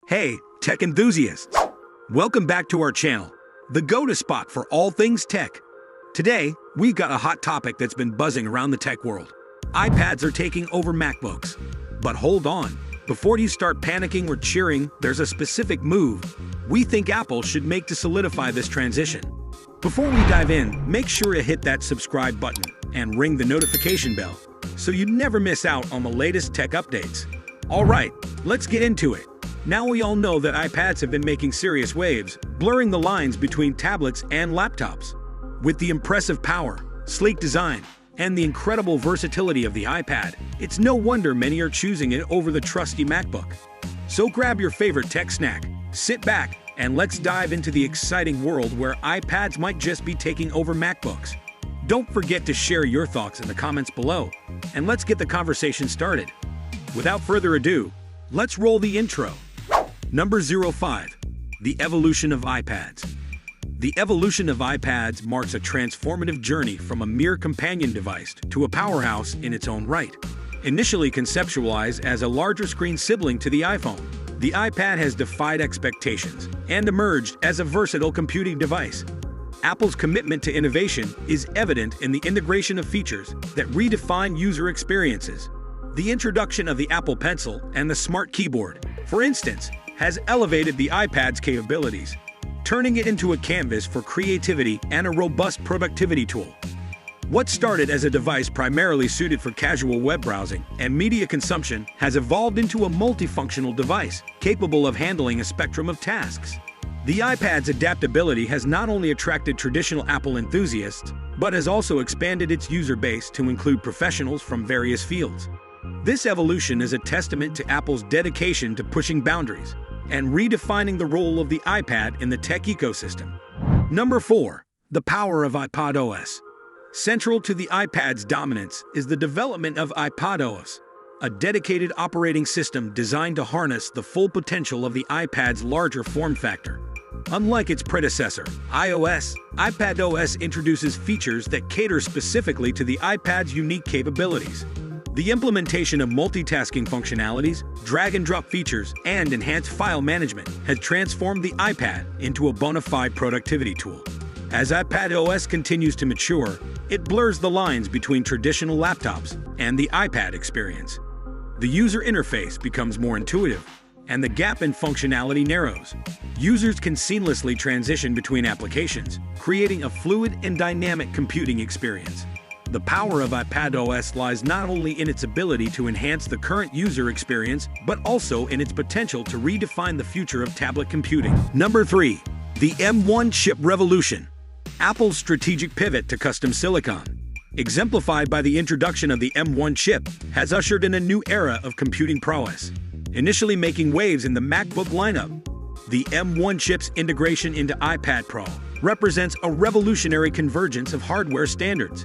Hey, tech enthusiasts! Welcome back to our channel, the go-to spot for all things tech. Today, we've got a hot topic that's been buzzing around the tech world. iPads are taking over MacBooks. But hold on, before you start panicking or cheering, there's a specific move we think Apple should make to solidify this transition. Before we dive in, make sure to hit that subscribe button and ring the notification bell so you never miss out on the latest tech updates. Alright, let's get into it. Now we all know that iPads have been making serious waves, blurring the lines between tablets and laptops. With the impressive power, sleek design, and the incredible versatility of the iPad, it's no wonder many are choosing it over the trusty MacBook. So grab your favorite tech snack, sit back, and let's dive into the exciting world where iPads might just be taking over MacBooks. Don't forget to share your thoughts in the comments below, and let's get the conversation started. Without further ado, let's roll the intro. Number 05. The evolution of iPads. The evolution of iPads marks a transformative journey from a mere companion device to a powerhouse in its own right. Initially conceptualized as a larger screen sibling to the iPhone, the iPad has defied expectations and emerged as a versatile computing device. Apple's commitment to innovation is evident in the integration of features that redefine user experiences. The introduction of the Apple Pencil and the Smart Keyboard, for instance, has elevated the iPad's capabilities, turning it into a canvas for creativity and a robust productivity tool. What started as a device primarily suited for casual web browsing and media consumption has evolved into a multifunctional device capable of handling a spectrum of tasks. The iPad's adaptability has not only attracted traditional Apple enthusiasts, but has also expanded its user base to include professionals from various fields. This evolution is a testament to Apple's dedication to pushing boundaries and redefining the role of the iPad in the tech ecosystem. Number 4. The power of iPadOS. Central to the iPad's dominance is the development of iPadOS, a dedicated operating system designed to harness the full potential of the iPad's larger form factor. Unlike its predecessor, iOS, iPadOS introduces features that cater specifically to the iPad's unique capabilities. The implementation of multitasking functionalities, drag-and-drop features, and enhanced file management has transformed the iPad into a bona fide productivity tool. As iPadOS continues to mature, it blurs the lines between traditional laptops and the iPad experience. The user interface becomes more intuitive, and the gap in functionality narrows. Users can seamlessly transition between applications, creating a fluid and dynamic computing experience. The power of iPadOS lies not only in its ability to enhance the current user experience, but also in its potential to redefine the future of tablet computing. Number 3. The M1 chip revolution. Apple's strategic pivot to custom silicon, exemplified by the introduction of the M1 chip, has ushered in a new era of computing prowess. Initially making waves in the MacBook lineup, the M1 chip's integration into iPad Pro represents a revolutionary convergence of hardware standards.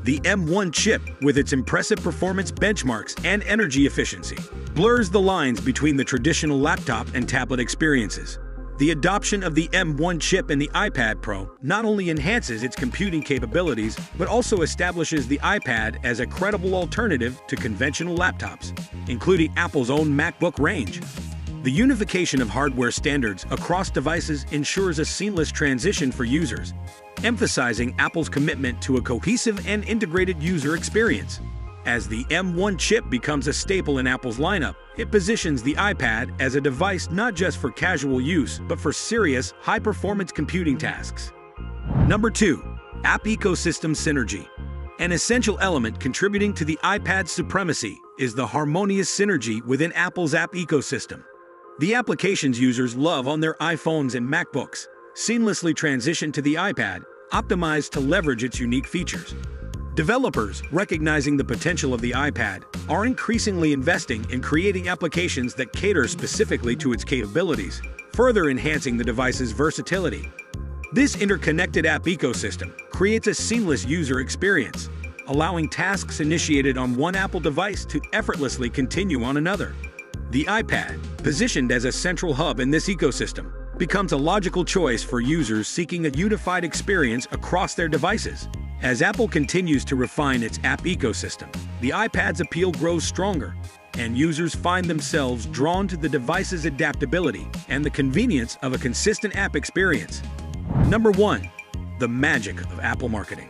The M1 chip, with its impressive performance benchmarks and energy efficiency, blurs the lines between the traditional laptop and tablet experiences. The adoption of the M1 chip in the iPad Pro not only enhances its computing capabilities, but also establishes the iPad as a credible alternative to conventional laptops, including Apple's own MacBook range. The unification of hardware standards across devices ensures a seamless transition for users, emphasizing Apple's commitment to a cohesive and integrated user experience. As the M1 chip becomes a staple in Apple's lineup, it positions the iPad as a device not just for casual use, but for serious, high-performance computing tasks. Number 2. App ecosystem synergy. An essential element contributing to the iPad's supremacy is the harmonious synergy within Apple's app ecosystem. The applications users love on their iPhones and MacBooks seamlessly transition to the iPad, optimized to leverage its unique features. Developers, recognizing the potential of the iPad, are increasingly investing in creating applications that cater specifically to its capabilities, further enhancing the device's versatility. This interconnected app ecosystem creates a seamless user experience, allowing tasks initiated on one Apple device to effortlessly continue on another. The iPad, positioned as a central hub in this ecosystem, becomes a logical choice for users seeking a unified experience across their devices. As Apple continues to refine its app ecosystem, the iPad's appeal grows stronger. and users find themselves drawn to the device's adaptability and the convenience of a consistent app experience. Number 1. The magic of Apple marketing.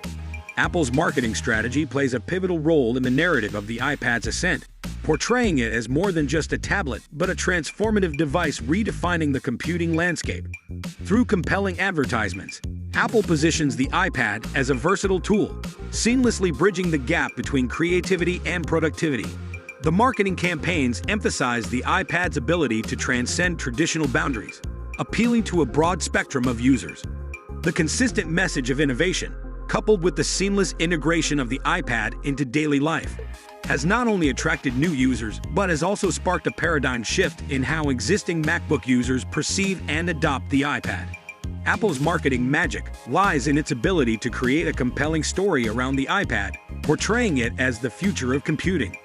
Apple's marketing strategy plays a pivotal role in the narrative of the iPad's ascent, portraying it as more than just a tablet, but a transformative device redefining the computing landscape. Through compelling advertisements, Apple positions the iPad as a versatile tool, seamlessly bridging the gap between creativity and productivity. The marketing campaigns emphasize the iPad's ability to transcend traditional boundaries, appealing to a broad spectrum of users. The consistent message of innovation, coupled with the seamless integration of the iPad into daily life, has not only attracted new users, but has also sparked a paradigm shift in how existing MacBook users perceive and adopt the iPad. Apple's marketing magic lies in its ability to create a compelling story around the iPad, portraying it as the future of computing.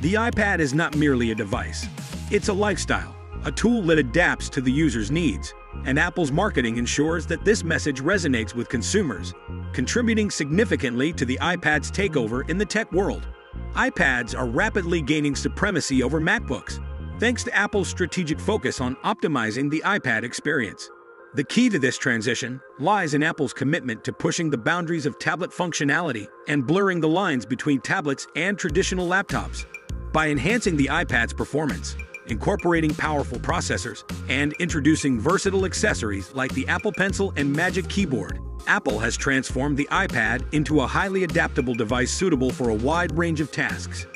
The iPad is not merely a device. It's a lifestyle, a tool that adapts to the user's needs, and Apple's marketing ensures that this message resonates with consumers, contributing significantly to the iPad's takeover in the tech world. iPads are rapidly gaining supremacy over MacBooks, thanks to Apple's strategic focus on optimizing the iPad experience. The key to this transition lies in Apple's commitment to pushing the boundaries of tablet functionality and blurring the lines between tablets and traditional laptops. By enhancing the iPad's performance, incorporating powerful processors, and introducing versatile accessories like the Apple Pencil and Magic Keyboard, Apple has transformed the iPad into a highly adaptable device suitable for a wide range of tasks.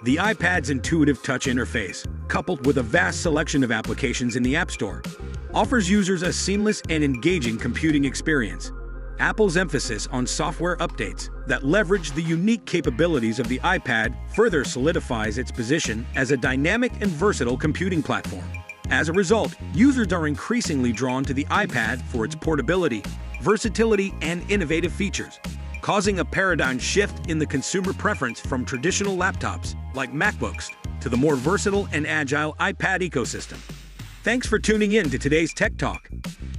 The iPad's intuitive touch interface, coupled with a vast selection of applications in the App Store, offers users a seamless and engaging computing experience. Apple's emphasis on software updates that leverage the unique capabilities of the iPad further solidifies its position as a dynamic and versatile computing platform. As a result, users are increasingly drawn to the iPad for its portability, versatility, and innovative features, causing a paradigm shift in the consumer preference from traditional laptops like MacBooks to the more versatile and agile iPad ecosystem. Thanks for tuning in to today's Tech Talk.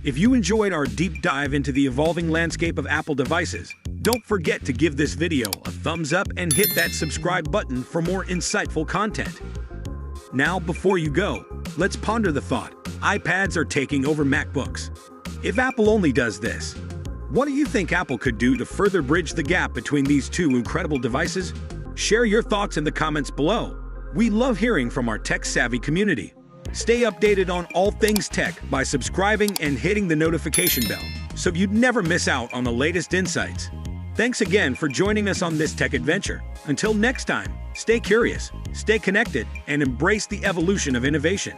If you enjoyed our deep dive into the evolving landscape of Apple devices, don't forget to give this video a thumbs up and hit that subscribe button for more insightful content. Now, before you go, let's ponder the thought: iPads are taking over MacBooks. If Apple only does this, what do you think Apple could do to further bridge the gap between these two incredible devices? Share your thoughts in the comments below. We love hearing from our tech-savvy community. Stay updated on all things tech by subscribing and hitting the notification bell so you'd never miss out on the latest insights. Thanks again for joining us on this tech adventure. Until next time, stay curious, stay connected, and embrace the evolution of innovation.